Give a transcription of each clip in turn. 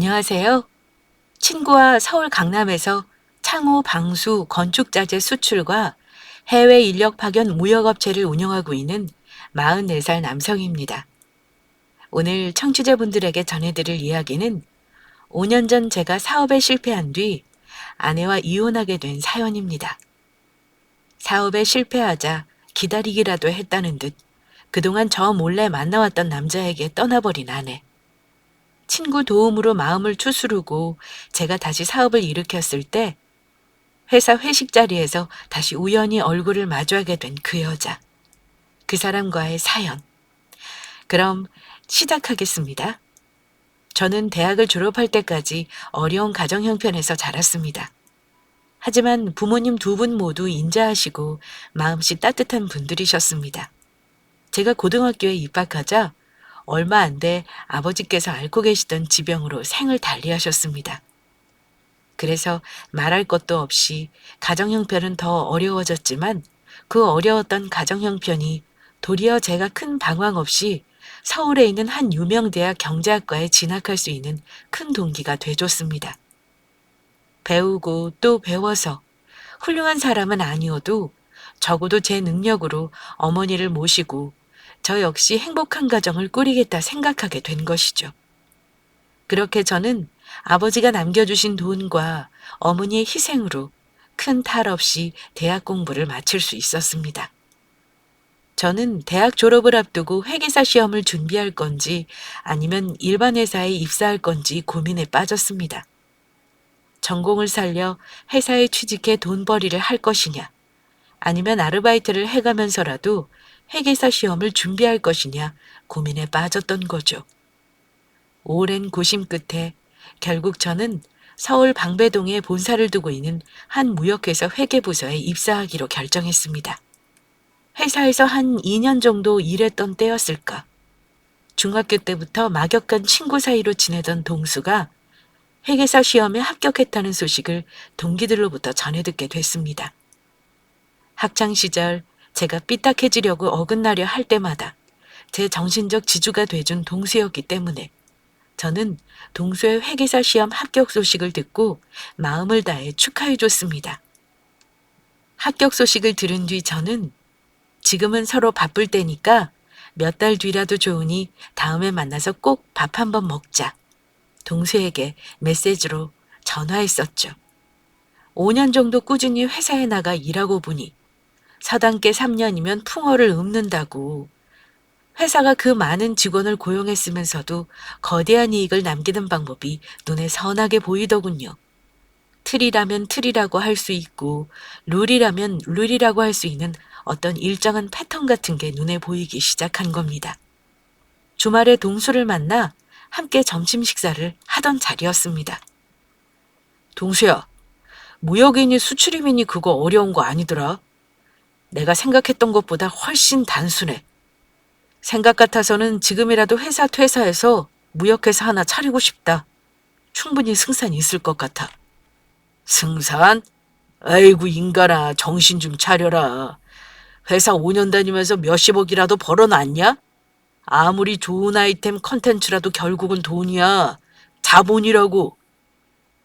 안녕하세요. 친구와 서울 강남에서 창호 방수 건축자재 수출과 해외 인력 파견 무역업체를 운영하고 있는 44살 남성입니다. 오늘 청취자분들에게 전해드릴 이야기는 5년 전 제가 사업에 실패한 뒤 아내와 이혼하게 된 사연입니다. 사업에 실패하자 기다리기라도 했다는 듯 그동안 저 몰래 만나왔던 남자에게 떠나버린 아내. 친구 도움으로 마음을 추스르고 제가 다시 사업을 일으켰을 때 회사 회식 자리에서 다시 우연히 얼굴을 마주하게 된 그 여자. 그 사람과의 사연. 그럼 시작하겠습니다. 저는 대학을 졸업할 때까지 어려운 가정 형편에서 자랐습니다. 하지만 부모님 두 분 모두 인자하시고 마음씨 따뜻한 분들이셨습니다. 제가 고등학교에 입학하자 얼마 안 돼 아버지께서 앓고 계시던 지병으로 생을 달리하셨습니다. 그래서 말할 것도 없이 가정 형편은 더 어려워졌지만 그 어려웠던 가정 형편이 도리어 제가 큰 방황 없이 서울에 있는 한 유명 대학 경제학과에 진학할 수 있는 큰 동기가 돼줬습니다. 배우고 또 배워서 훌륭한 사람은 아니어도 적어도 제 능력으로 어머니를 모시고 저 역시 행복한 가정을 꾸리겠다 생각하게 된 것이죠. 그렇게 저는 아버지가 남겨주신 돈과 어머니의 희생으로 큰 탈 없이 대학 공부를 마칠 수 있었습니다. 저는 대학 졸업을 앞두고 회계사 시험을 준비할 건지 아니면 일반 회사에 입사할 건지 고민에 빠졌습니다. 전공을 살려 회사에 취직해 돈벌이를 할 것이냐, 아니면 아르바이트를 해가면서라도 회계사 시험을 준비할 것이냐 고민에 빠졌던 거죠. 오랜 고심 끝에 결국 저는 서울 방배동에 본사를 두고 있는 한 무역회사 회계부서에 입사하기로 결정했습니다. 회사에서 한 2년 정도 일했던 때였을까. 중학교 때부터 막역한 친구 사이로 지내던 동수가 회계사 시험에 합격했다는 소식을 동기들로부터 전해 듣게 됐습니다. 학창 시절 제가 삐딱해지려고 어긋나려 할 때마다 제 정신적 지주가 돼준 동수였기 때문에 저는 동수의 회계사 시험 합격 소식을 듣고 마음을 다해 축하해줬습니다. 합격 소식을 들은 뒤 저는 지금은 서로 바쁠 때니까 몇 달 뒤라도 좋으니 다음에 만나서 꼭 밥 한번 먹자. 동수에게 메시지로 전화했었죠. 5년 정도 꾸준히 회사에 나가 일하고 보니 서당계 3년이면 풍어를 읊는다고. 회사가 그 많은 직원을 고용했으면서도 거대한 이익을 남기는 방법이 눈에 선하게 보이더군요. 틀이라면 틀이라고 할 수 있고 룰이라면 룰이라고 할 수 있는 어떤 일정한 패턴 같은 게 눈에 보이기 시작한 겁니다. 주말에 동수를 만나 함께 점심 식사를 하던 자리였습니다. 동수야, 무역인이 수출입이니 그거 어려운 거 아니더라. 내가 생각했던 것보다 훨씬 단순해. 생각 같아서는 지금이라도 회사 퇴사해서 무역회사 하나 차리고 싶다. 충분히 승산이 있을 것 같아. 승산? 아이고 인간아, 정신 좀 차려라. 회사 5년 다니면서 몇십억이라도 벌어놨냐? 아무리 좋은 아이템 컨텐츠라도 결국은 돈이야. 자본이라고.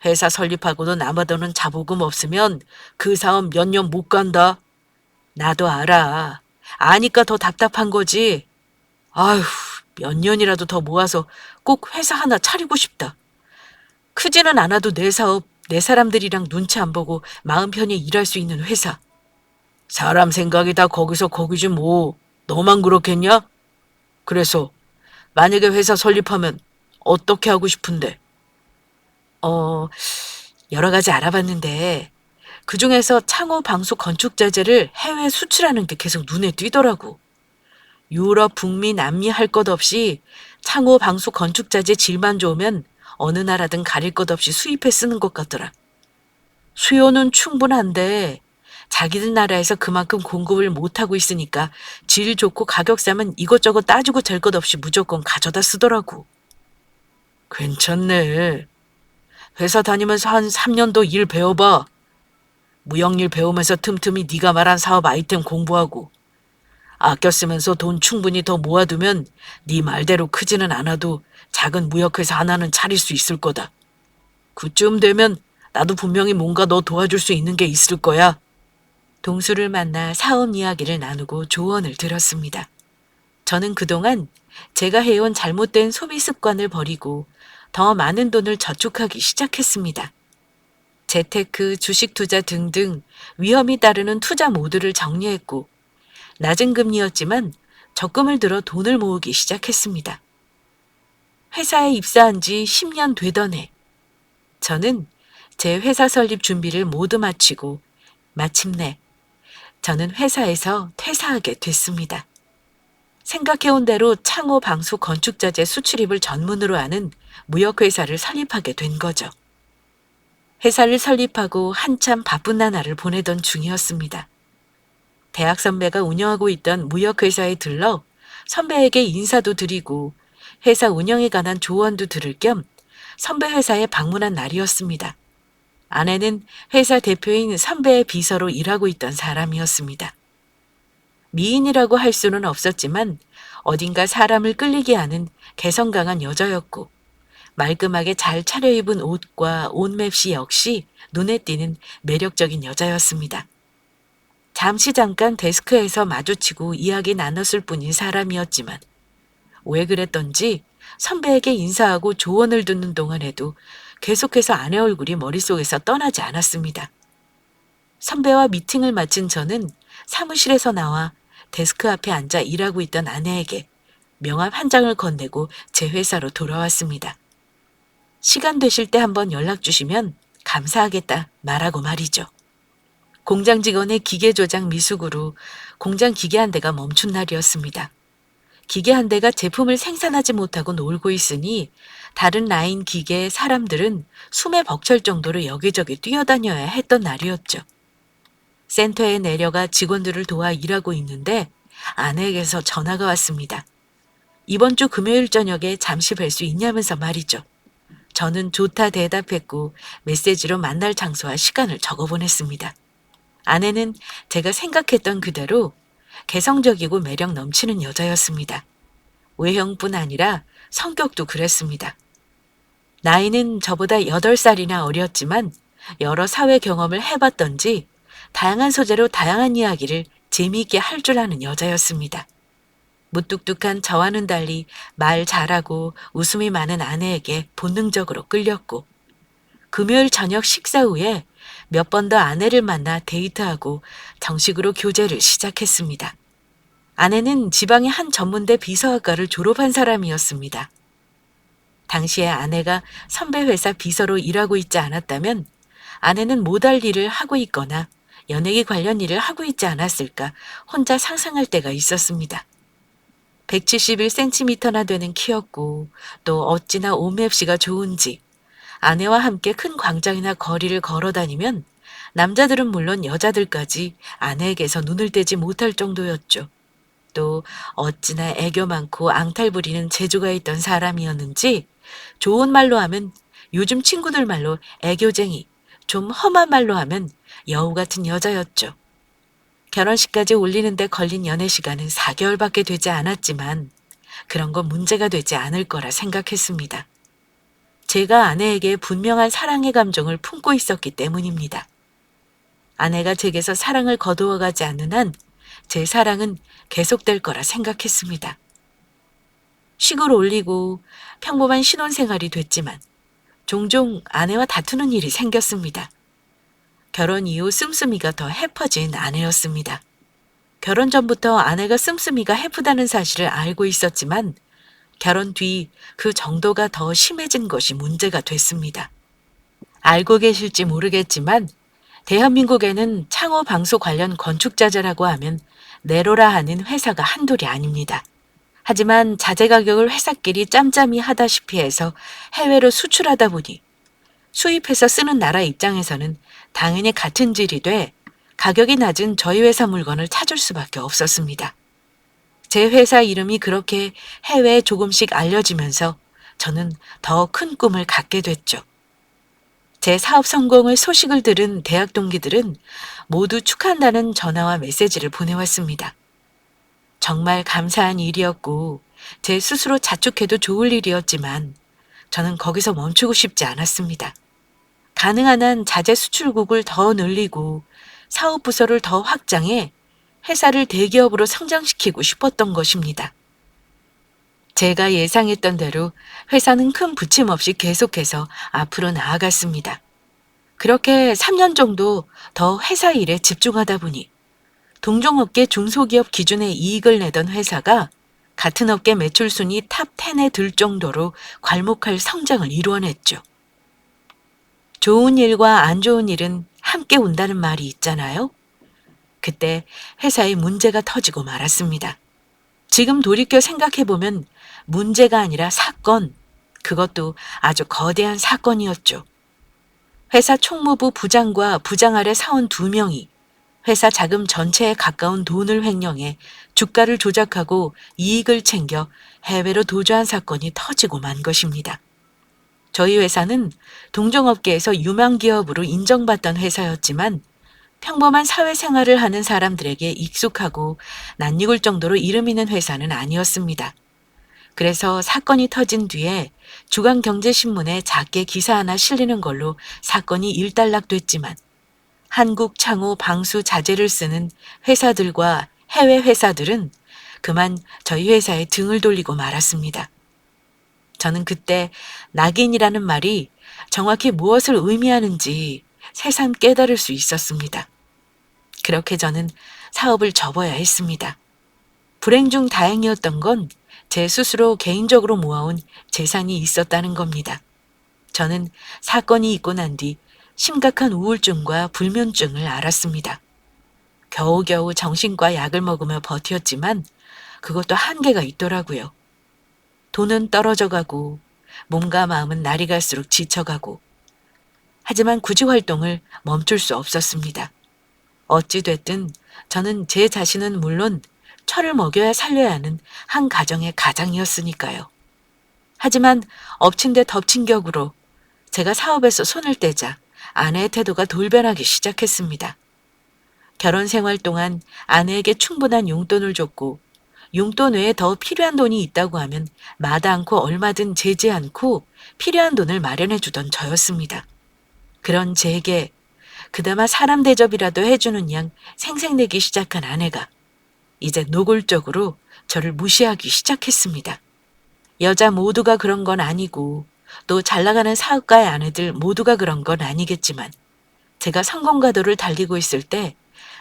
회사 설립하고도 남아도는 자본금 없으면 그 사업 몇 년 못 간다. 나도 알아. 아니까 더 답답한 거지. 아휴, 몇 년이라도 더 모아서 꼭 회사 하나 차리고 싶다. 크지는 않아도 내 사업, 내 사람들이랑 눈치 안 보고 마음 편히 일할 수 있는 회사. 사람 생각이 다 거기서 거기지 뭐. 너만 그렇겠냐? 그래서 만약에 회사 설립하면 어떻게 하고 싶은데? 어, 여러 가지 알아봤는데 그중에서 창호 방수 건축 자재를 해외 수출하는 게 계속 눈에 띄더라고. 유럽, 북미, 남미 할 것 없이 창호 방수 건축 자재 질만 좋으면 어느 나라든 가릴 것 없이 수입해 쓰는 것 같더라. 수요는 충분한데 자기들 나라에서 그만큼 공급을 못하고 있으니까 질 좋고 가격 싸면 이것저것 따지고 될 것 없이 무조건 가져다 쓰더라고. 괜찮네. 회사 다니면서 한 3년도 일 배워봐. 무역일 배우면서 틈틈이 네가 말한 사업 아이템 공부하고 아껴 쓰면서 돈 충분히 더 모아두면 네 말대로 크지는 않아도 작은 무역회사 하나는 차릴 수 있을 거다. 그쯤 되면 나도 분명히 뭔가 너 도와줄 수 있는 게 있을 거야. 동수를 만나 사업 이야기를 나누고 조언을 들었습니다. 저는 그동안 제가 해온 잘못된 소비 습관을 버리고 더 많은 돈을 저축하기 시작했습니다. 재테크, 주식 투자 등등 위험이 따르는 투자 모드를 정리했고 낮은 금리였지만 적금을 들어 돈을 모으기 시작했습니다. 회사에 입사한 지 10년 되던 해, 저는 제 회사 설립 준비를 모두 마치고 마침내 저는 회사에서 퇴사하게 됐습니다. 생각해온 대로 창호 방수 건축자재 수출입을 전문으로 하는 무역회사를 설립하게 된 거죠. 회사를 설립하고 한참 바쁜 나날을 보내던 중이었습니다. 대학 선배가 운영하고 있던 무역회사에 들러 선배에게 인사도 드리고 회사 운영에 관한 조언도 들을 겸 선배 회사에 방문한 날이었습니다. 아내는 회사 대표인 선배의 비서로 일하고 있던 사람이었습니다. 미인이라고 할 수는 없었지만 어딘가 사람을 끌리게 하는 개성 강한 여자였고 말끔하게 잘 차려입은 옷과 옷맵시 역시 눈에 띄는 매력적인 여자였습니다. 잠깐 데스크에서 마주치고 이야기 나눴을 뿐인 사람이었지만 왜 그랬던지 선배에게 인사하고 조언을 듣는 동안에도 계속해서 아내 얼굴이 머릿속에서 떠나지 않았습니다. 선배와 미팅을 마친 저는 사무실에서 나와 데스크 앞에 앉아 일하고 있던 아내에게 명함 한 장을 건네고 제 회사로 돌아왔습니다. 시간 되실 때 한번 연락 주시면 감사하겠다 말하고 말이죠. 공장 직원의 기계 조작 미숙으로 공장 기계 한 대가 멈춘 날이었습니다. 기계 한 대가 제품을 생산하지 못하고 놀고 있으니 다른 라인 기계의 사람들은 숨에 벅찰 정도로 여기저기 뛰어다녀야 했던 날이었죠. 센터에 내려가 직원들을 도와 일하고 있는데 아내에게서 전화가 왔습니다. 이번 주 금요일 저녁에 잠시 뵐 수 있냐면서 말이죠. 저는 좋다 대답했고 메시지로 만날 장소와 시간을 적어보냈습니다. 아내는 제가 생각했던 그대로 개성적이고 매력 넘치는 여자였습니다. 외형뿐 아니라 성격도 그랬습니다. 나이는 저보다 8살이나 어렸지만 여러 사회 경험을 해봤던지 다양한 소재로 다양한 이야기를 재미있게 할 줄 아는 여자였습니다. 무뚝뚝한 저와는 달리 말 잘하고 웃음이 많은 아내에게 본능적으로 끌렸고 금요일 저녁 식사 후에 몇 번 더 아내를 만나 데이트하고 정식으로 교제를 시작했습니다. 아내는 지방의 한 전문대 비서학과를 졸업한 사람이었습니다. 당시에 아내가 선배 회사 비서로 일하고 있지 않았다면 아내는 못할 일을 하고 있거나 연예계 관련 일을 하고 있지 않았을까 혼자 상상할 때가 있었습니다. 171cm나 되는 키였고 또 어찌나 옷맵시가 좋은지 아내와 함께 큰 광장이나 거리를 걸어 다니면 남자들은 물론 여자들까지 아내에게서 눈을 떼지 못할 정도였죠. 또 어찌나 애교 많고 앙탈 부리는 재주가 있던 사람이었는지 좋은 말로 하면 요즘 친구들 말로 애교쟁이, 좀 험한 말로 하면 여우 같은 여자였죠. 결혼식까지 올리는데 걸린 연애 시간은 4개월밖에 되지 않았지만 그런 건 문제가 되지 않을 거라 생각했습니다. 제가 아내에게 분명한 사랑의 감정을 품고 있었기 때문입니다. 아내가 제게서 사랑을 거두어가지 않는 한 제 사랑은 계속될 거라 생각했습니다. 식을 올리고 평범한 신혼생활이 됐지만 종종 아내와 다투는 일이 생겼습니다. 결혼 이후 씀씀이가 더 해퍼진 아내였습니다. 결혼 전부터 아내가 씀씀이가 해프다는 사실을 알고 있었지만 결혼 뒤 그 정도가 더 심해진 것이 문제가 됐습니다. 알고 계실지 모르겠지만 대한민국에는 창호 방수 관련 건축자재라고 하면 네로라 하는 회사가 한둘이 아닙니다. 하지만 자재 가격을 회사끼리 짬짬이 하다시피 해서 해외로 수출하다 보니 수입해서 쓰는 나라 입장에서는 당연히 같은 질이 돼 가격이 낮은 저희 회사 물건을 찾을 수밖에 없었습니다. 제 회사 이름이 그렇게 해외에 조금씩 알려지면서 저는 더 큰 꿈을 갖게 됐죠. 제 사업 성공의 소식을 들은 대학 동기들은 모두 축하한다는 전화와 메시지를 보내왔습니다. 정말 감사한 일이었고 제 스스로 자축해도 좋을 일이었지만 저는 거기서 멈추고 싶지 않았습니다. 가능한 한 자재 수출국을 더 늘리고 사업 부서를 더 확장해 회사를 대기업으로 성장시키고 싶었던 것입니다. 제가 예상했던 대로 회사는 큰 부침 없이 계속해서 앞으로 나아갔습니다. 그렇게 3년 정도 더 회사 일에 집중하다 보니 동종업계 중소기업 기준의 이익을 내던 회사가 같은 업계 매출 순위 탑 10에 들 정도로 괄목할 성장을 이루어냈죠. 좋은 일과 안 좋은 일은 함께 온다는 말이 있잖아요. 그때 회사에 문제가 터지고 말았습니다. 지금 돌이켜 생각해보면 문제가 아니라 사건, 그것도 아주 거대한 사건이었죠. 회사 총무부 부장과 부장 아래 사원 2명이 회사 자금 전체에 가까운 돈을 횡령해 주가를 조작하고 이익을 챙겨 해외로 도주한 사건이 터지고 만 것입니다. 저희 회사는 동종업계에서 유망 기업으로 인정받던 회사였지만 평범한 사회생활을 하는 사람들에게 익숙하고 낯익을 정도로 이름 있는 회사는 아니었습니다. 그래서 사건이 터진 뒤에 주간경제신문에 작게 기사 하나 실리는 걸로 사건이 일단락됐지만 한국 창호 방수 자재를 쓰는 회사들과 해외 회사들은 그만 저희 회사에 등을 돌리고 말았습니다. 저는 그때 낙인이라는 말이 정확히 무엇을 의미하는지 새삼 깨달을 수 있었습니다. 그렇게 저는 사업을 접어야 했습니다. 불행 중 다행이었던 건 제 스스로 개인적으로 모아온 재산이 있었다는 겁니다. 저는 사건이 있고 난 뒤 심각한 우울증과 불면증을 앓았습니다. 겨우겨우 정신과 약을 먹으며 버텼지만 그것도 한계가 있더라고요. 돈은 떨어져가고 몸과 마음은 날이 갈수록 지쳐가고 하지만 구직 활동을 멈출 수 없었습니다. 어찌됐든 저는 제 자신은 물론 철을 먹여야 살려야 하는 한 가정의 가장이었으니까요. 하지만 엎친 데 덮친 격으로 제가 사업에서 손을 떼자 아내의 태도가 돌변하기 시작했습니다. 결혼 생활 동안 아내에게 충분한 용돈을 줬고 용돈 외에 더 필요한 돈이 있다고 하면 마다 않고 얼마든 제지 않고 필요한 돈을 마련해 주던 저였습니다. 그런 제게 그나마 사람 대접이라도 해주는 양 생색내기 시작한 아내가 이제 노골적으로 저를 무시하기 시작했습니다. 여자 모두가 그런 건 아니고 또 잘나가는 사업가의 아내들 모두가 그런 건 아니겠지만 제가 성공가도를 달리고 있을 때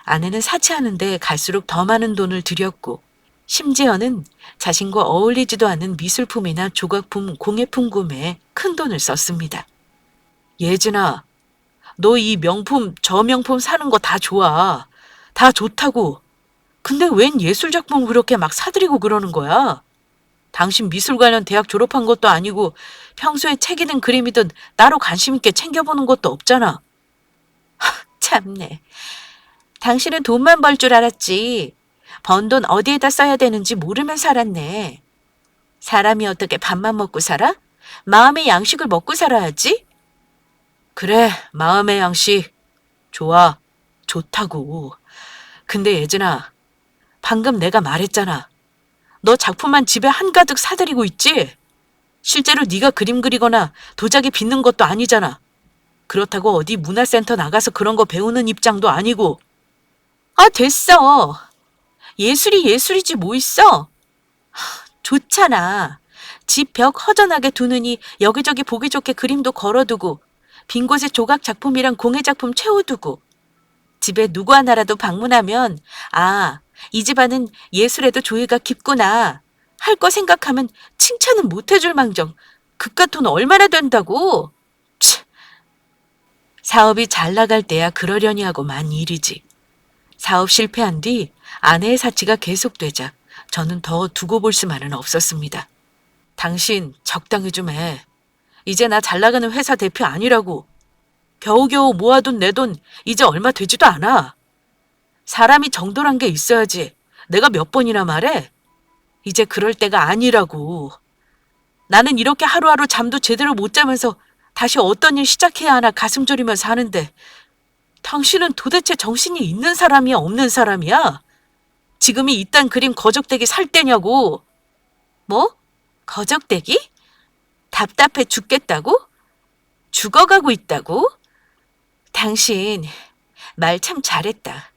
아내는 사치하는 데 갈수록 더 많은 돈을 들였고 심지어는 자신과 어울리지도 않는 미술품이나 조각품, 공예품 구매에 큰 돈을 썼습니다. 예진아, 너 이 명품, 저 명품 사는 거 다 좋아. 다 좋다고. 근데 웬 예술작품 그렇게 막 사들이고 그러는 거야? 당신 미술 관련 대학 졸업한 것도 아니고 평소에 책이든 그림이든 따로 관심 있게 챙겨보는 것도 없잖아. 참네. 당신은 돈만 벌 줄 알았지. 번 돈 어디에다 써야 되는지 모르면 살았네. 사람이 어떻게 밥만 먹고 살아? 마음의 양식을 먹고 살아야지. 그래, 마음의 양식. 좋아. 좋다고. 근데 예진아, 방금 내가 말했잖아. 너 작품만 집에 한가득 사들이고 있지? 실제로 네가 그림 그리거나 도자기 빚는 것도 아니잖아. 그렇다고 어디 문화센터 나가서 그런 거 배우는 입장도 아니고. 아, 됐어. 예술이 예술이지 뭐 있어? 좋잖아. 집 벽 허전하게 두느니 여기저기 보기 좋게 그림도 걸어두고 빈 곳에 조각 작품이랑 공예 작품 채워두고 집에 누구 하나라도 방문하면 아, 이 집안은 예술에도 조예가 깊구나 할 거 생각하면 칭찬은 못 해줄 망정 그깟 돈 얼마나 된다고? 치. 사업이 잘 나갈 때야 그러려니 하고 만 일이지. 사업 실패한 뒤 아내의 사치가 계속되자 저는 더 두고 볼 수만은 없었습니다. 당신 적당히 좀 해. 이제 나 잘 나가는 회사 대표 아니라고. 겨우겨우 모아둔 내 돈 이제 얼마 되지도 않아. 사람이 정도란 게 있어야지. 내가 몇 번이나 말해? 이제 그럴 때가 아니라고. 나는 이렇게 하루하루 잠도 제대로 못 자면서 다시 어떤 일 시작해야 하나 가슴 졸이면서 하는데 당신은 도대체 정신이 있는 사람이야 없는 사람이야? 지금이 이딴 그림 거적대기 살 때냐고. 뭐? 거적대기? 답답해 죽겠다고? 죽어가고 있다고? 당신 말 참 잘했다.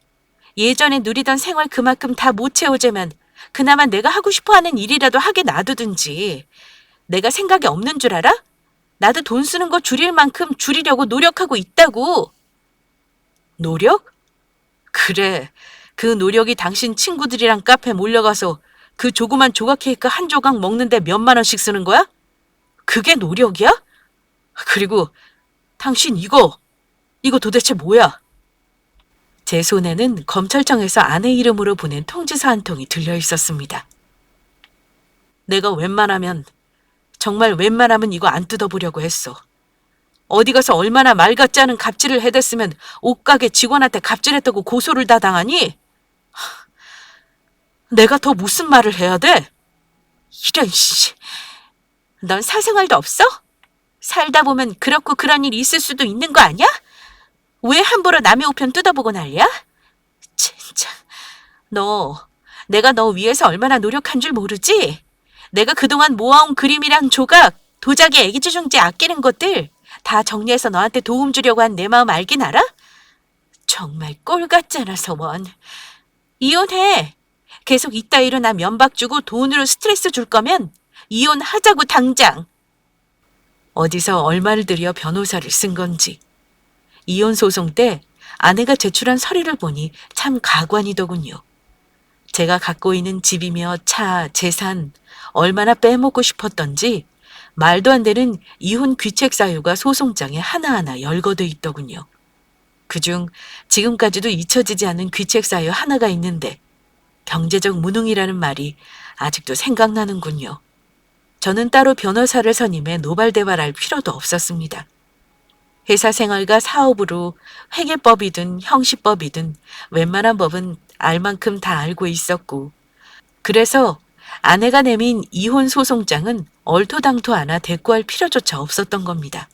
예전에 누리던 생활 그만큼 다 못 채우자면 그나마 내가 하고 싶어 하는 일이라도 하게 놔두든지. 내가 생각이 없는 줄 알아? 나도 돈 쓰는 거 줄일 만큼 줄이려고 노력하고 있다고. 노력? 그래. 그 노력이 당신 친구들이랑 카페 몰려가서 그 조그만 조각 케이크 한 조각 먹는데 몇만 원씩 쓰는 거야? 그게 노력이야? 그리고 당신 이거 도대체 뭐야? 제 손에는 검찰청에서 아내 이름으로 보낸 통지서 한 통이 들려 있었습니다. 내가 정말 웬만하면 이거 안 뜯어보려고 했어. 어디 가서 얼마나 말 같지 않은 갑질을 해댔으면 옷가게 직원한테 갑질했다고 고소를 다 당하니? 내가 더 무슨 말을 해야 돼? 이런 씨. 넌 사생활도 없어? 살다 보면 그렇고 그런 일이 있을 수도 있는 거 아니야? 왜 함부로 남의 우편 뜯어보고 난리야? 진짜. 내가 너 위해서 얼마나 노력한 줄 모르지? 내가 그동안 모아온 그림이랑 조각, 도자기 애기주중지 아끼는 것들 다 정리해서 너한테 도움 주려고 한 내 마음 알긴 알아? 정말 꼴 같잖아, 서원. 이혼해. 계속 이따위로 나 면박 주고 돈으로 스트레스 줄 거면 이혼하자고 당장. 어디서 얼마를 들여 변호사를 쓴 건지. 이혼 소송 때 아내가 제출한 서류를 보니 참 가관이더군요. 제가 갖고 있는 집이며 차, 재산, 얼마나 빼먹고 싶었던지 말도 안 되는 이혼 귀책 사유가 소송장에 하나하나 열거돼 있더군요. 그중 지금까지도 잊혀지지 않은 귀책 사유 하나가 있는데 경제적 무능이라는 말이 아직도 생각나는군요. 저는 따로 변호사를 선임해 노발대발할 필요도 없었습니다. 회사 생활과 사업으로 회계법이든 형식법이든 웬만한 법은 알 만큼 다 알고 있었고, 그래서 아내가 내민 이혼 소송장은 얼토당토 않아 대꾸할 필요조차 없었던 겁니다.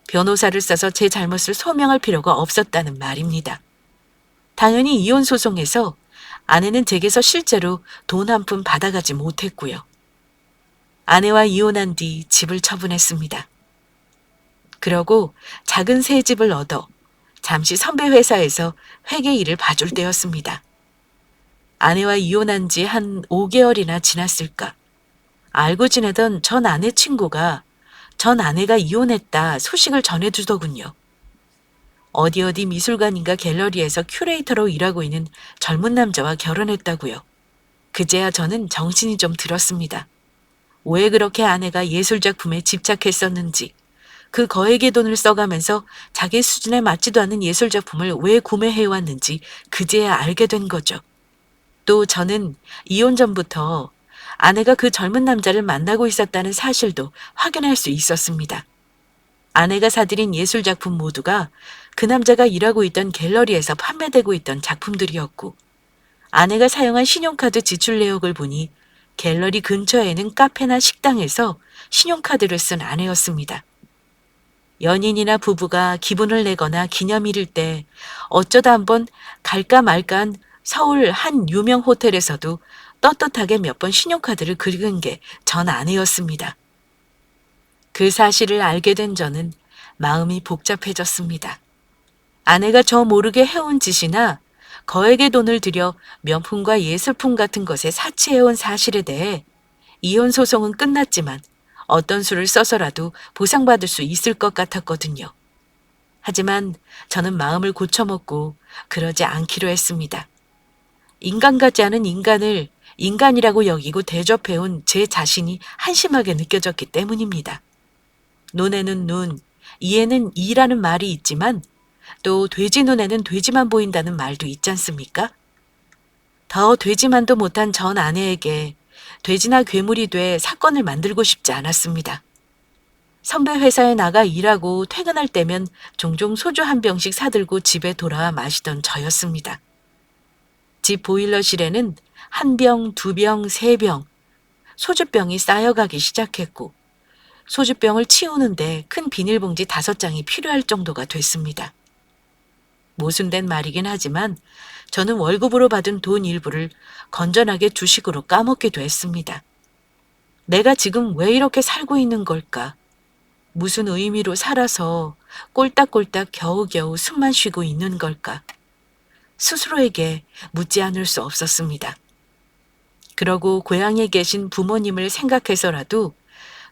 변호사를 써서 제 잘못을 소명할 필요가 없었다는 말입니다. 당연히 이혼 소송에서 아내는 제게서 실제로 돈 한 푼 받아가지 못했고요. 아내와 이혼한 뒤 집을 처분했습니다. 그러고 작은 새 집을 얻어 잠시 선배 회사에서 회계 일을 봐줄 때였습니다. 아내와 이혼한 지 한 5개월이나 지났을까. 알고 지내던 전 아내 친구가 전 아내가 이혼했다 소식을 전해주더군요. 어디 미술관인가 갤러리에서 큐레이터로 일하고 있는 젊은 남자와 결혼했다고요. 그제야 저는 정신이 좀 들었습니다. 왜 그렇게 아내가 예술작품에 집착했었는지, 그 거액의 돈을 써가면서 자기 수준에 맞지도 않은 예술작품을 왜 구매해왔는지 그제야 알게 된 거죠. 또 저는 이혼 전부터 아내가 그 젊은 남자를 만나고 있었다는 사실도 확인할 수 있었습니다. 아내가 사들인 예술작품 모두가 그 남자가 일하고 있던 갤러리에서 판매되고 있던 작품들이었고, 아내가 사용한 신용카드 지출 내역을 보니 갤러리 근처에는 카페나 식당에서 신용카드를 쓴 아내였습니다. 연인이나 부부가 기분을 내거나 기념일일 때 어쩌다 한번 갈까 말까한 서울 한 유명 호텔에서도 떳떳하게 몇 번 신용카드를 긁은 게 전 아내였습니다. 그 사실을 알게 된 저는 마음이 복잡해졌습니다. 아내가 저 모르게 해온 짓이나 거액의 돈을 들여 명품과 예술품 같은 것에 사치해온 사실에 대해 이혼 소송은 끝났지만 어떤 수를 써서라도 보상받을 수 있을 것 같았거든요. 하지만 저는 마음을 고쳐먹고 그러지 않기로 했습니다. 인간 같지 않은 인간을 인간이라고 여기고 대접해온 제 자신이 한심하게 느껴졌기 때문입니다. 눈에는 눈, 이에는 이라는 말이 있지만 또 돼지 눈에는 돼지만 보인다는 말도 있지 않습니까? 더 돼지만도 못한 전 아내에게 돼지나 괴물이 돼 사건을 만들고 싶지 않았습니다. 선배 회사에 나가 일하고 퇴근할 때면 종종 소주 한 병씩 사들고 집에 돌아와 마시던 저였습니다. 집 보일러실에는 한 병, 두 병, 세 병, 소주병이 쌓여가기 시작했고 소주병을 치우는데 큰 비닐봉지 5장이 필요할 정도가 됐습니다. 모순된 말이긴 하지만 저는 월급으로 받은 돈 일부를 건전하게 주식으로 까먹기도 했습니다. 내가 지금 왜 이렇게 살고 있는 걸까? 무슨 의미로 살아서 꼴딱꼴딱 겨우겨우 숨만 쉬고 있는 걸까? 스스로에게 묻지 않을 수 없었습니다. 그러고 고향에 계신 부모님을 생각해서라도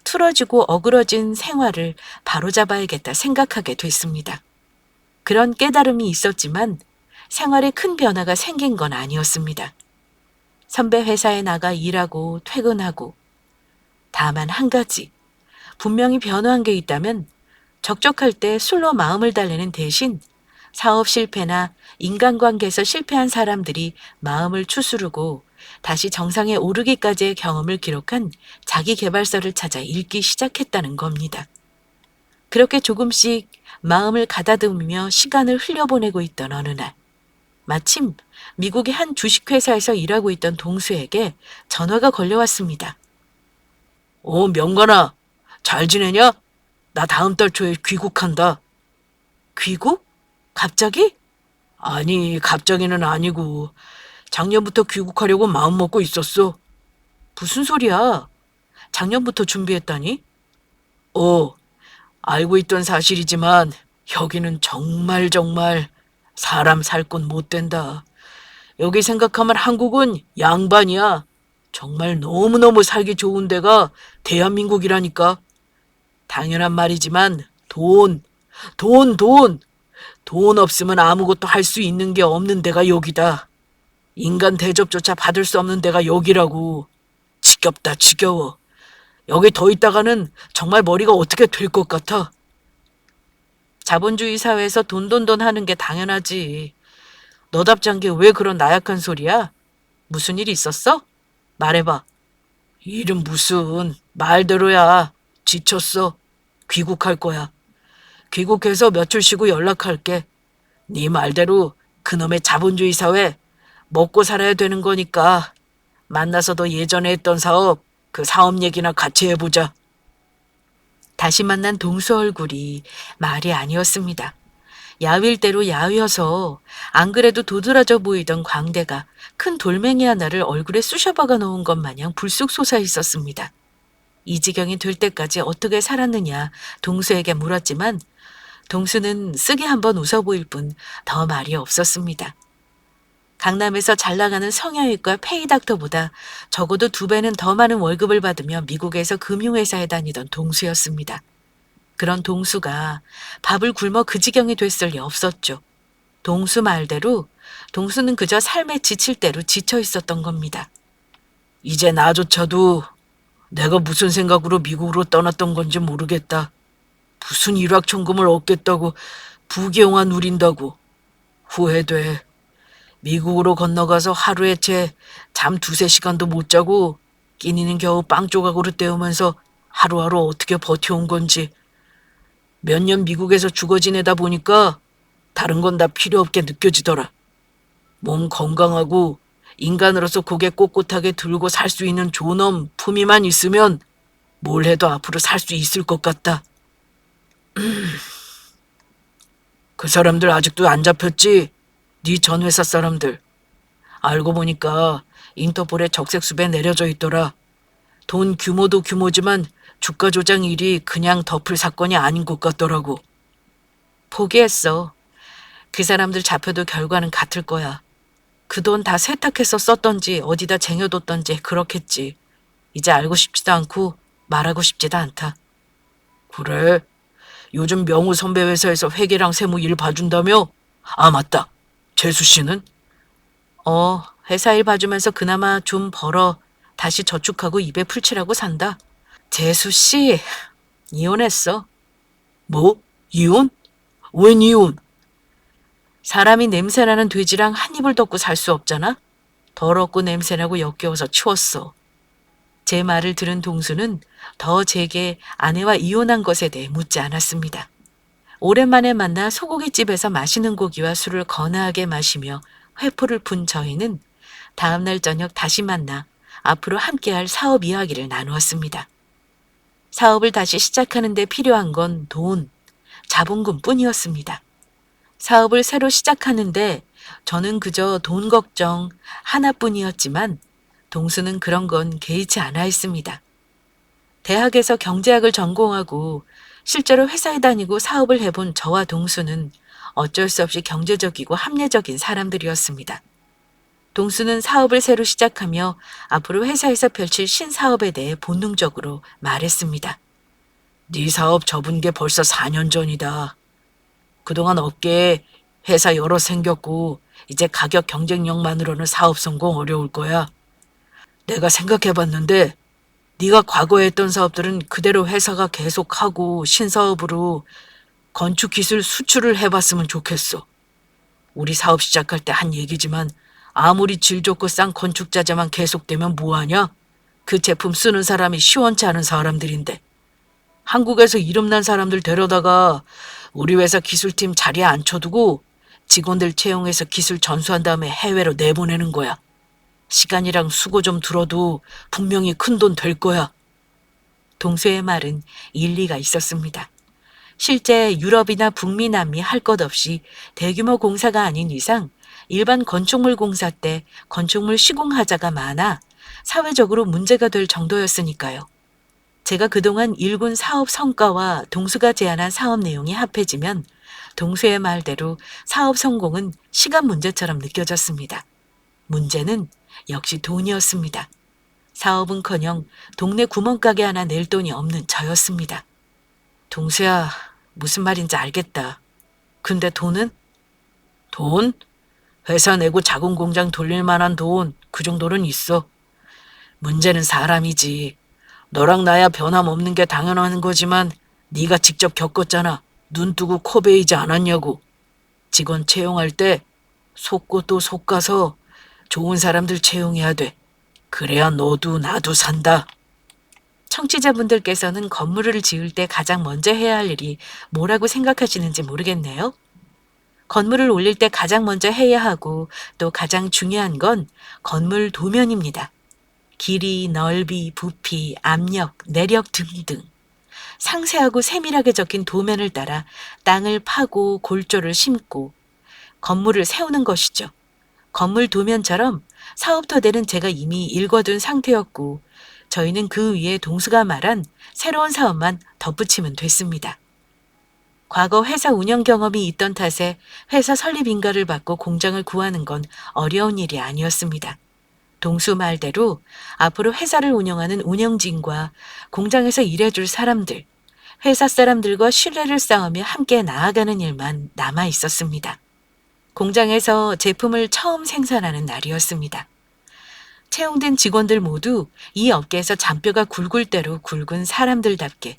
틀어지고 어그러진 생활을 바로잡아야겠다 생각하게 됐습니다. 그런 깨달음이 있었지만 생활에 큰 변화가 생긴 건 아니었습니다. 선배 회사에 나가 일하고 퇴근하고 다만 한 가지 분명히 변화한 게 있다면 적적할 때 술로 마음을 달래는 대신 사업 실패나 인간관계에서 실패한 사람들이 마음을 추스르고 다시 정상에 오르기까지의 경험을 기록한 자기계발서를 찾아 읽기 시작했다는 겁니다. 그렇게 조금씩 마음을 가다듬으며 시간을 흘려보내고 있던 어느 날, 마침 미국의 한 주식회사에서 일하고 있던 동수에게 전화가 걸려왔습니다. 명관아, 잘 지내냐? 나 다음 달 초에 귀국한다. 귀국? 갑자기? 아니, 갑자기는 아니고 작년부터 귀국하려고 마음먹고 있었어. 무슨 소리야? 작년부터 준비했다니? 어, 알고 있던 사실이지만 여기는 정말 사람 살 곳 못 된다. 여기 생각하면 한국은 양반이야. 정말 너무너무 살기 좋은 데가 대한민국이라니까. 당연한 말이지만 돈. 돈 없으면 아무것도 할 수 있는 게 없는 데가 여기다. 인간 대접조차 받을 수 없는 데가 여기라고. 지겹다, 지겨워. 여기 더 있다가는 정말 머리가 어떻게 될 것 같아. 자본주의 사회에서 돈 하는 게 당연하지. 너답지 않게 왜 그런 나약한 소리야? 무슨 일 있었어? 말해봐. 일은 무슨 말대로야. 지쳤어. 귀국할 거야. 귀국해서 며칠 쉬고 연락할게. 네 말대로 그놈의 자본주의 사회 먹고 살아야 되는 거니까 만나서도 예전에 했던 사업, 그 사업 얘기나 같이 해보자. 다시 만난 동수 얼굴이 말이 아니었습니다. 야윌대로 야위어서 안 그래도 도드라져 보이던 광대가 큰 돌멩이 하나를 얼굴에 쑤셔박아 놓은 것 마냥 불쑥 솟아 있었습니다. 이 지경이 될 때까지 어떻게 살았느냐 동수에게 물었지만 동수는 쓰게 한번 웃어 보일 뿐 더 말이 없었습니다. 강남에서 잘 나가는 성형외과 페이닥터보다 적어도 2배는 더 많은 월급을 받으며 미국에서 금융회사에 다니던 동수였습니다. 그런 동수가 밥을 굶어 그 지경이 됐을 리 없었죠. 동수 말대로 동수는 그저 삶에 지칠 대로 지쳐 있었던 겁니다. 이제 나조차도 내가 무슨 생각으로 미국으로 떠났던 건지 모르겠다. 무슨 일확천금을 얻겠다고 부귀영화 누린다고. 후회돼. 미국으로 건너가서 하루에 채 잠 2~3시간도 못 자고 끼니는 겨우 빵 조각으로 때우면서 하루하루 어떻게 버텨온 건지. 몇 년 미국에서 죽어 지내다 보니까 다른 건 다 필요 없게 느껴지더라. 몸 건강하고 인간으로서 고개 꼿꼿하게 들고 살 수 있는 존엄, 품위만 있으면 뭘 해도 앞으로 살 수 있을 것 같다. 그 사람들 아직도 안 잡혔지? 네 전 회사 사람들. 알고 보니까 인터폴에 적색수배 내려져 있더라. 돈 규모도 규모지만 주가 조작 일이 그냥 덮을 사건이 아닌 것 같더라고. 포기했어. 그 사람들 잡혀도 결과는 같을 거야. 그 돈 다 세탁해서 썼던지 어디다 쟁여뒀던지 그렇겠지. 이제 알고 싶지도 않고 말하고 싶지도 않다. 그래? 요즘 명우 선배 회사에서 회계랑 세무 일 봐준다며? 아, 맞다. 재수 씨는? 회사 일 봐주면서 그나마 좀 벌어 다시 저축하고 입에 풀칠하고 산다. 재수 씨, 이혼했어. 뭐? 이혼? 웬 이혼? 사람이 냄새나는 돼지랑 한 입을 덮고 살 수 없잖아? 더럽고 냄새나고 역겨워서 치웠어. 제 말을 들은 동수는 더 제게 아내와 이혼한 것에 대해 묻지 않았습니다. 오랜만에 만나 소고기집에서 맛있는 고기와 술을 거나하게 마시며 회포를 푼 저희는 다음날 저녁 다시 만나 앞으로 함께할 사업 이야기를 나누었습니다. 사업을 다시 시작하는 데 필요한 건 돈, 자본금뿐이었습니다. 사업을 새로 시작하는데 저는 그저 돈 걱정 하나뿐이었지만 동수는 그런 건 개의치 않아 했습니다. 대학에서 경제학을 전공하고 실제로 회사에 다니고 사업을 해본 저와 동수는 어쩔 수 없이 경제적이고 합리적인 사람들이었습니다. 동수는 사업을 새로 시작하며 앞으로 회사에서 펼칠 신사업에 대해 본능적으로 말했습니다. 네 사업 접은 게 벌써 4년 전이다. 그동안 업계에 회사 여러 생겼고 이제 가격 경쟁력만으로는 사업 성공 어려울 거야. 내가 생각해봤는데 네가 과거에 했던 사업들은 그대로 회사가 계속하고 신사업으로 건축 기술 수출을 해봤으면 좋겠어. 우리 사업 시작할 때 한 얘기지만 아무리 질 좋고 싼 건축 자재만 계속되면 뭐하냐? 그 제품 쓰는 사람이 시원치 않은 사람들인데 한국에서 이름난 사람들 데려다가 우리 회사 기술팀 자리에 앉혀두고 직원들 채용해서 기술 전수한 다음에 해외로 내보내는 거야. 시간이랑 수고 좀 들어도 분명히 큰 돈 될 거야. 동수의 말은 일리가 있었습니다. 실제 유럽이나 북미, 남미 할 것 없이 대규모 공사가 아닌 이상 일반 건축물 공사 때 건축물 시공하자가 많아 사회적으로 문제가 될 정도였으니까요. 제가 그동안 일군 사업 성과와 동수가 제안한 사업 내용이 합해지면 동수의 말대로 사업 성공은 시간 문제처럼 느껴졌습니다. 문제는 역시 돈이었습니다. 사업은커녕 동네 구멍가게 하나 낼 돈이 없는 저였습니다. 동수야, 무슨 말인지 알겠다. 근데 돈은? 돈? 회사 내고 자군 공장 돌릴 만한 돈, 그 정도는 있어. 문제는 사람이지. 너랑 나야 변함없는 게 당연한 거지만 네가 직접 겪었잖아. 눈 뜨고 코 베이지 않았냐고. 직원 채용할 때 속고 또 속가서 좋은 사람들 채용해야 돼. 그래야 너도 나도 산다. 청취자분들께서는 건물을 지을 때 가장 먼저 해야 할 일이 뭐라고 생각하시는지 모르겠네요. 건물을 올릴 때 가장 먼저 해야 하고 또 가장 중요한 건 건물 도면입니다. 길이, 넓이, 부피, 압력, 내력 등등. 상세하고 세밀하게 적힌 도면을 따라 땅을 파고 골조를 심고 건물을 세우는 것이죠. 건물 도면처럼 사업 토대는 제가 이미 읽어둔 상태였고 저희는 그 위에 동수가 말한 새로운 사업만 덧붙이면 됐습니다. 과거 회사 운영 경험이 있던 탓에 회사 설립 인가를 받고 공장을 구하는 건 어려운 일이 아니었습니다. 동수 말대로 앞으로 회사를 운영하는 운영진과 공장에서 일해줄 사람들, 회사 사람들과 신뢰를 쌓으며 함께 나아가는 일만 남아 있었습니다. 공장에서 제품을 처음 생산하는 날이었습니다. 채용된 직원들 모두 이 업계에서 잔뼈가 굵을 대로 굵은 사람들답게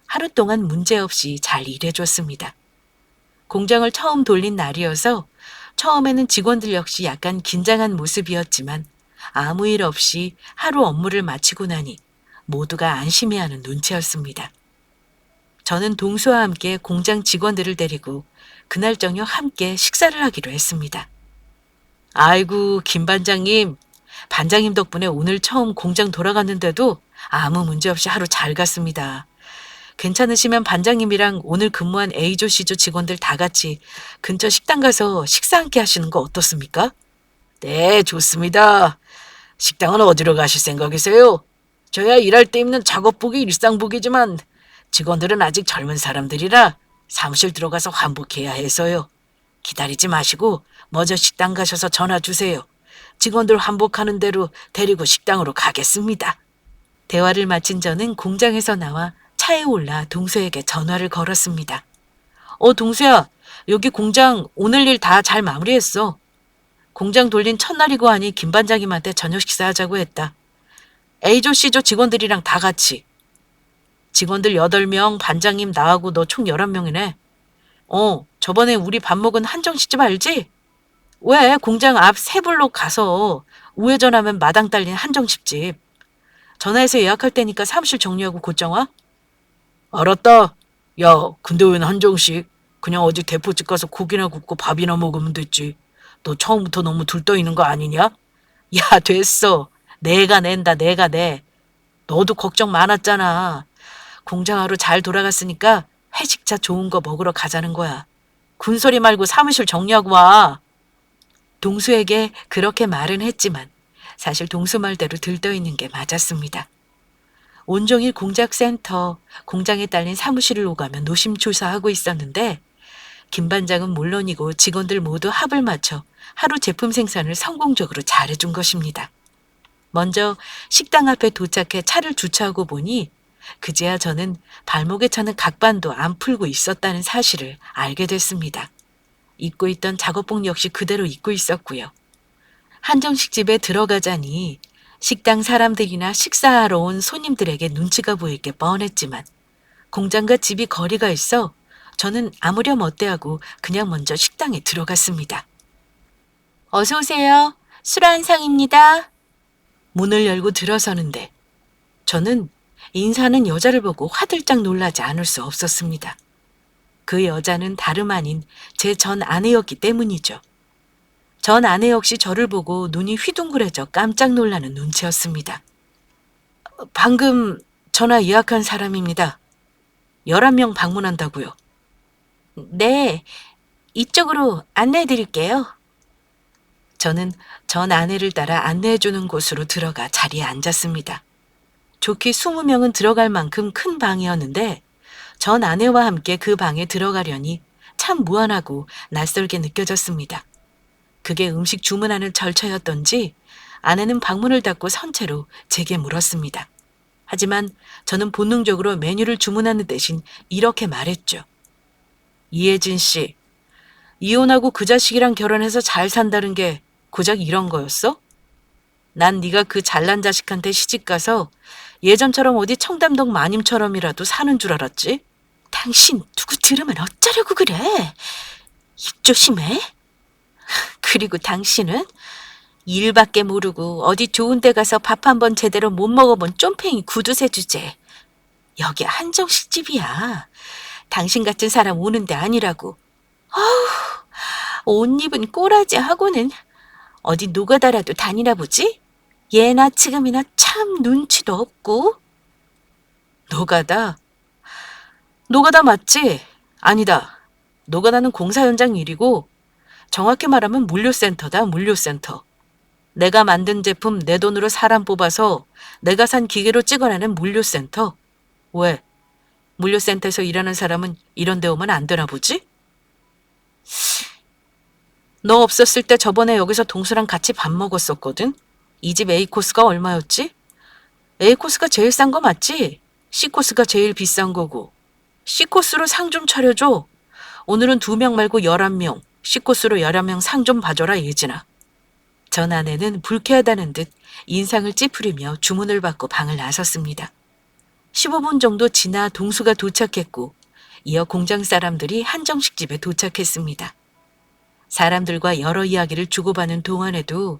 하루 동안 문제없이 잘 일해줬습니다. 공장을 처음 돌린 날이어서 처음에는 직원들 역시 약간 긴장한 모습이었지만 아무 일 없이 하루 업무를 마치고 나니 모두가 안심해하는 눈치였습니다. 저는 동수와 함께 공장 직원들을 데리고 그날 저녁 함께 식사를 하기로 했습니다. 아이고, 김 반장님. 반장님 덕분에 오늘 처음 공장 돌아갔는데도 아무 문제 없이 하루 잘 갔습니다. 괜찮으시면 반장님이랑 오늘 근무한 A조, C조 직원들 다 같이 근처 식당 가서 식사 함께 하시는 거 어떻습니까? 네, 좋습니다. 식당은 어디로 가실 생각이세요? 저야 일할 때 입는 작업복이 일상복이지만 직원들은 아직 젊은 사람들이라 사무실 들어가서 환복해야 해서요. 기다리지 마시고 먼저 식당 가셔서 전화 주세요. 직원들 환복하는 대로 데리고 식당으로 가겠습니다. 대화를 마친 저는 공장에서 나와 차에 올라 동수에게 전화를 걸었습니다. 동수야, 여기 공장 오늘 일 다 잘 마무리했어. 공장 돌린 첫날이고 하니 김 반장님한테 저녁 식사하자고 했다. A조, C조 직원들이랑 다 같이. 직원들 8명, 반장님 나하고 너 총 11명이네. 저번에 우리 밥 먹은 한정식집 알지? 왜 공장 앞 세블록 가서 우회전하면 마당 딸린 한정식집. 전화해서 예약할 테니까 사무실 정리하고 곧장 와. 알았다. 야, 근데 웬 한정식? 그냥 어디 대포집 가서 고기나 굽고 밥이나 먹으면 됐지. 너 처음부터 너무 들떠있는 거 아니냐? 야, 됐어. 내가 낸다, 내가 내. 너도 걱정 많았잖아. 공장 하루 잘 돌아갔으니까 회식자 좋은 거 먹으러 가자는 거야. 군소리 말고 사무실 정리하고 와. 동수에게 그렇게 말은 했지만 사실 동수 말대로 들떠있는 게 맞았습니다. 온종일 공작센터, 공장에 딸린 사무실을 오가며 노심초사하고 있었는데 김 반장은 물론이고 직원들 모두 합을 맞춰 하루 제품 생산을 성공적으로 잘해준 것입니다. 먼저 식당 앞에 도착해 차를 주차하고 보니 그제야 저는 발목에 차는 각반도 안 풀고 있었다는 사실을 알게 됐습니다. 입고 있던 작업복 역시 그대로 입고 있었고요. 한정식 집에 들어가자니 식당 사람들이나 식사하러 온 손님들에게 눈치가 보일 게 뻔했지만 공장과 집이 거리가 있어 저는 아무렴 어때하고 그냥 먼저 식당에 들어갔습니다. 어서 오세요. 술한상입니다. 문을 열고 들어서는데 저는 인사하는 여자를 보고 화들짝 놀라지 않을 수 없었습니다. 그 여자는 다름 아닌 제 전 아내였기 때문이죠. 전 아내 역시 저를 보고 눈이 휘둥그레져 깜짝 놀라는 눈치였습니다. 방금 전화 예약한 사람입니다. 11명 방문한다고요. 네, 이쪽으로 안내해 드릴게요. 저는 전 아내를 따라 안내해주는 곳으로 들어가 자리에 앉았습니다. 좋게 20명은 들어갈 만큼 큰 방이었는데 전 아내와 함께 그 방에 들어가려니 참 무안하고 낯설게 느껴졌습니다. 그게 음식 주문하는 절차였던지 아내는 방문을 닫고 선 채로 제게 물었습니다. 하지만 저는 본능적으로 메뉴를 주문하는 대신 이렇게 말했죠. 이혜진 씨, 이혼하고 그 자식이랑 결혼해서 잘 산다는 게 고작 이런 거였어? 난 네가 그 잘난 자식한테 시집가서 예전처럼 어디 청담동 마님처럼이라도 사는 줄 알았지? 당신 누구 들으면 어쩌려고 그래? 입 조심해. 그리고 당신은 일밖에 모르고 어디 좋은 데 가서 밥 한 번 제대로 못 먹어본 쫌팽이 구두쇠 주제. 여기 한정식 집이야. 당신 같은 사람 오는 데 아니라고. 옷 입은 꼬라지 하고는 어디 노가다라도 다니나 보지? 예나 지금이나 참 눈치도 없고. 노가다? 노가다 맞지? 아니다. 노가다는 공사 현장 일이고 정확히 말하면 물류센터다, 물류센터. 내가 만든 제품 내 돈으로 사람 뽑아서 내가 산 기계로 찍어내는 물류센터. 왜? 물류센터에서 일하는 사람은 이런 데 오면 안 되나 보지? 너 없었을 때 저번에 여기서 동수랑 같이 밥 먹었었거든? 이 집 A코스가 얼마였지? A코스가 제일 싼 거 맞지? C코스가 제일 비싼 거고. C코스로 상 좀 차려줘. 오늘은 2명 말고 11명. C코스로 11명 상 좀 봐줘라, 예진아. 전 아내는 불쾌하다는 듯 인상을 찌푸리며 주문을 받고 방을 나섰습니다. 15분 정도 지나 동수가 도착했고 이어 공장 사람들이 한정식 집에 도착했습니다. 사람들과 여러 이야기를 주고받는 동안에도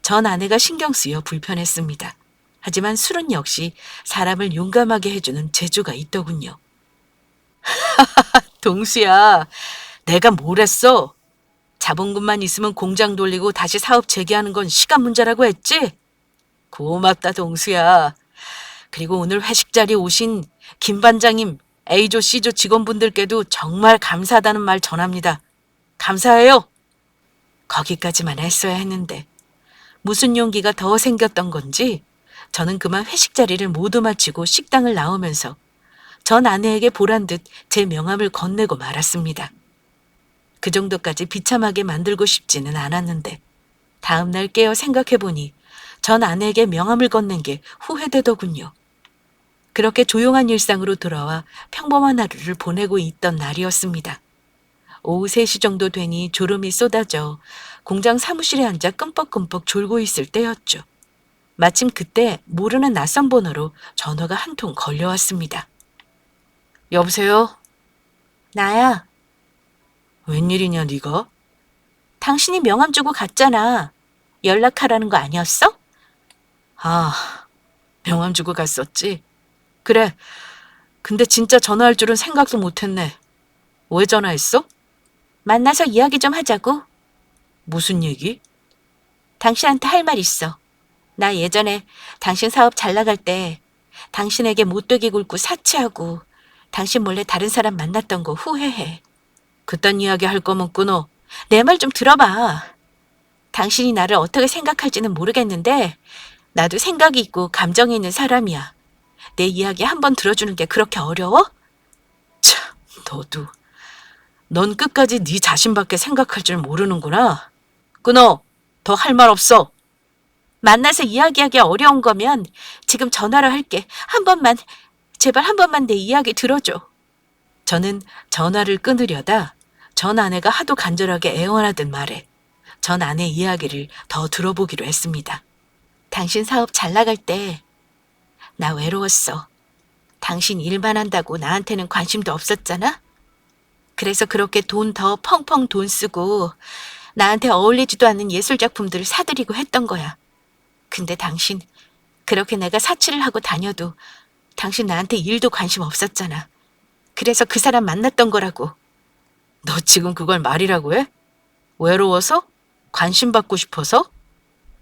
전 아내가 신경 쓰여 불편했습니다. 하지만 술은 역시 사람을 용감하게 해주는 재주가 있더군요. 동수야, 내가 뭘 했어? 자본금만 있으면 공장 돌리고 다시 사업 재개하는 건 시간 문제라고 했지? 고맙다, 동수야. 그리고 오늘 회식 자리에 오신 김 반장님, A조, C조 직원분들께도 정말 감사하다는 말 전합니다. 감사해요. 거기까지만 했어야 했는데 무슨 용기가 더 생겼던 건지 저는 그만 회식 자리를 모두 마치고 식당을 나오면서 전 아내에게 보란 듯 제 명함을 건네고 말았습니다. 그 정도까지 비참하게 만들고 싶지는 않았는데 다음 날 깨어 생각해보니 전 아내에게 명함을 건넨 게 후회되더군요. 그렇게 조용한 일상으로 돌아와 평범한 하루를 보내고 있던 날이었습니다. 오후 3시 정도 되니 졸음이 쏟아져 공장 사무실에 앉아 끔뻑끔뻑 졸고 있을 때였죠. 마침 그때 모르는 낯선 번호로 전화가 한 통 걸려왔습니다. 여보세요? 나야. 웬일이냐 네가? 당신이 명함 주고 갔잖아. 연락하라는 거 아니었어? 아, 명함 주고 갔었지. 그래, 근데 진짜 전화할 줄은 생각도 못했네. 왜 전화했어? 만나서 이야기 좀 하자고. 무슨 얘기? 당신한테 할 말 있어. 나 예전에 당신 사업 잘 나갈 때 당신에게 못되게 굴고 사치하고 당신 몰래 다른 사람 만났던 거 후회해. 그딴 이야기 할 거면 끊어. 내 말 좀 들어봐. 당신이 나를 어떻게 생각할지는 모르겠는데 나도 생각이 있고 감정이 있는 사람이야. 내 이야기 한 번 들어주는 게 그렇게 어려워? 참, 너도. 넌 끝까지 네 자신밖에 생각할 줄 모르는구나. 끊어. 더 할 말 없어. 만나서 이야기하기 어려운 거면 지금 전화로 할게. 한 번만, 제발 한 번만 내 이야기 들어줘. 저는 전화를 끊으려다 전 아내가 하도 간절하게 애원하던 말에 전 아내 이야기를 더 들어보기로 했습니다. 당신 사업 잘 나갈 때 나 외로웠어. 당신 일만 한다고 나한테는 관심도 없었잖아? 그래서 그렇게 돈 더 펑펑 돈 쓰고 나한테 어울리지도 않는 예술작품들을 사들이고 했던 거야. 근데 당신, 그렇게 내가 사치를 하고 다녀도 당신 나한테 일도 관심 없었잖아. 그래서 그 사람 만났던 거라고. 너 지금 그걸 말이라고 해? 외로워서? 관심 받고 싶어서?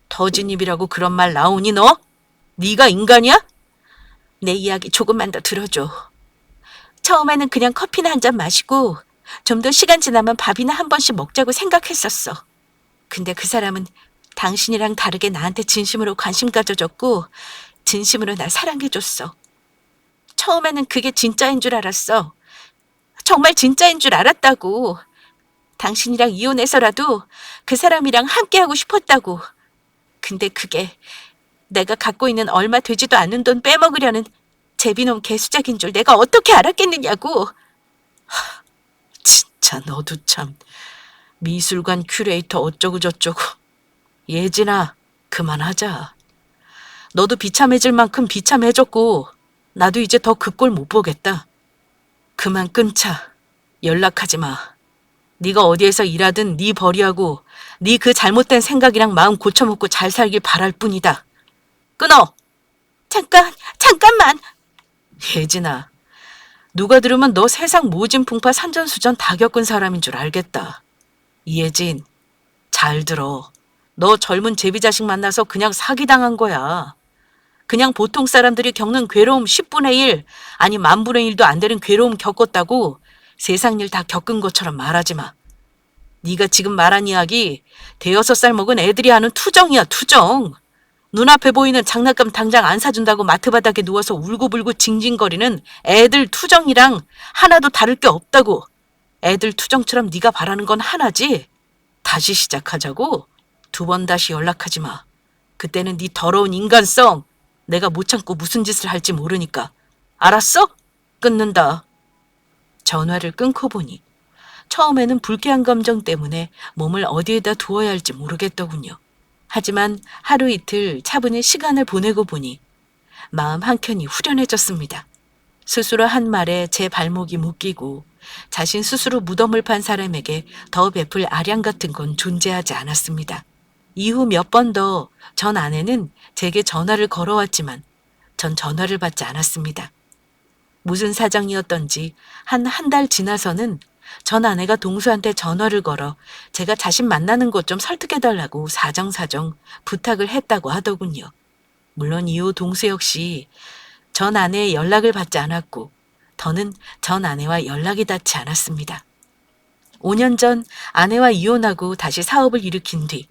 터진 입이라고 그런 말 나오니 너? 네가 인간이야? 내 이야기 조금만 더 들어줘. 처음에는 그냥 커피나 한 잔 마시고 좀 더 시간 지나면 밥이나 한 번씩 먹자고 생각했었어. 근데 그 사람은 당신이랑 다르게 나한테 진심으로 관심 가져줬고 진심으로 날 사랑해줬어. 처음에는 그게 진짜인 줄 알았어. 정말 진짜인 줄 알았다고. 당신이랑 이혼해서라도 그 사람이랑 함께하고 싶었다고. 근데 그게 내가 갖고 있는 얼마 되지도 않는 돈 빼먹으려는 제비놈 개수작인 줄 내가 어떻게 알았겠느냐고. 진짜 너도 참. 미술관 큐레이터 어쩌고 저쩌고. 예진아, 그만하자. 너도 비참해질 만큼 비참해졌고 나도 이제 더 그 꼴 못 보겠다. 그만 끊자. 연락하지 마. 네가 어디에서 일하든 네 벌이하고 네 그 잘못된 생각이랑 마음 고쳐먹고 잘 살길 바랄 뿐이다. 끊어! 잠깐만. 예진아, 누가 들으면 너 세상 모진풍파 산전수전 다 겪은 사람인 줄 알겠다. 이예진, 잘 들어. 너 젊은 제비자식 만나서 그냥 사기당한 거야. 그냥 보통 사람들이 겪는 괴로움 10분의 1, 아니 10,000분의 1도 안 되는 괴로움 겪었다고 세상 일 다 겪은 것처럼 말하지 마. 네가 지금 말한 이야기 5-6살 먹은 애들이 하는 투정이야, 투정. 눈앞에 보이는 장난감 당장 안 사준다고 마트 바닥에 누워서 울고불고 징징거리는 애들 투정이랑 하나도 다를 게 없다고. 애들 투정처럼 네가 바라는 건 하나지. 다시 시작하자고. 2번 다시 연락하지 마. 그때는 네 더러운 인간성 내가 못 참고 무슨 짓을 할지 모르니까. 알았어? 끊는다. 전화를 끊고 보니 처음에는 불쾌한 감정 때문에 몸을 어디에다 두어야 할지 모르겠더군요. 하지만 하루 이틀 차분히 시간을 보내고 보니 마음 한켠이 후련해졌습니다. 스스로 한 말에 제 발목이 묶이고 자신 스스로 무덤을 판 사람에게 더 베풀 아량 같은 건 존재하지 않았습니다. 이후 몇 번 더 전 아내는 제게 전화를 걸어왔지만 전 전화를 받지 않았습니다. 무슨 사정이었던지 한 달 지나서는 전 아내가 동수한테 전화를 걸어 제가 자신 만나는 곳 좀 설득해달라고 사정사정 부탁을 했다고 하더군요. 물론 이후 동수 역시 전 아내의 연락을 받지 않았고 더는 전 아내와 연락이 닿지 않았습니다. 5년 전 아내와 이혼하고 다시 사업을 일으킨 뒤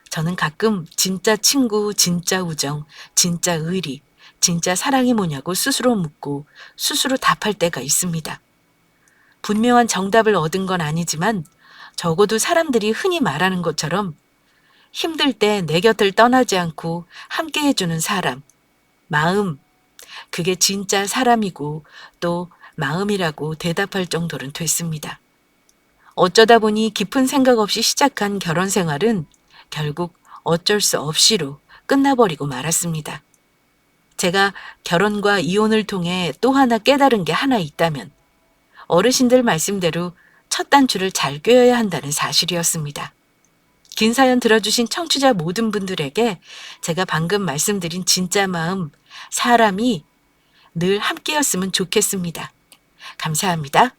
저는 가끔 진짜 친구, 진짜 우정, 진짜 의리, 진짜 사랑이 뭐냐고 스스로 묻고 스스로 답할 때가 있습니다. 분명한 정답을 얻은 건 아니지만 적어도 사람들이 흔히 말하는 것처럼 힘들 때 내 곁을 떠나지 않고 함께 해주는 사람, 마음, 그게 진짜 사람이고 또 마음이라고 대답할 정도는 됐습니다. 어쩌다 보니 깊은 생각 없이 시작한 결혼 생활은 결국 어쩔 수 없이로 끝나버리고 말았습니다. 제가 결혼과 이혼을 통해 또 하나 깨달은 게 하나 있다면 어르신들 말씀대로 첫 단추를 잘 꿰어야 한다는 사실이었습니다. 긴 사연 들어주신 청취자 모든 분들에게 제가 방금 말씀드린 진짜 마음, 사람이 늘 함께였으면 좋겠습니다. 감사합니다.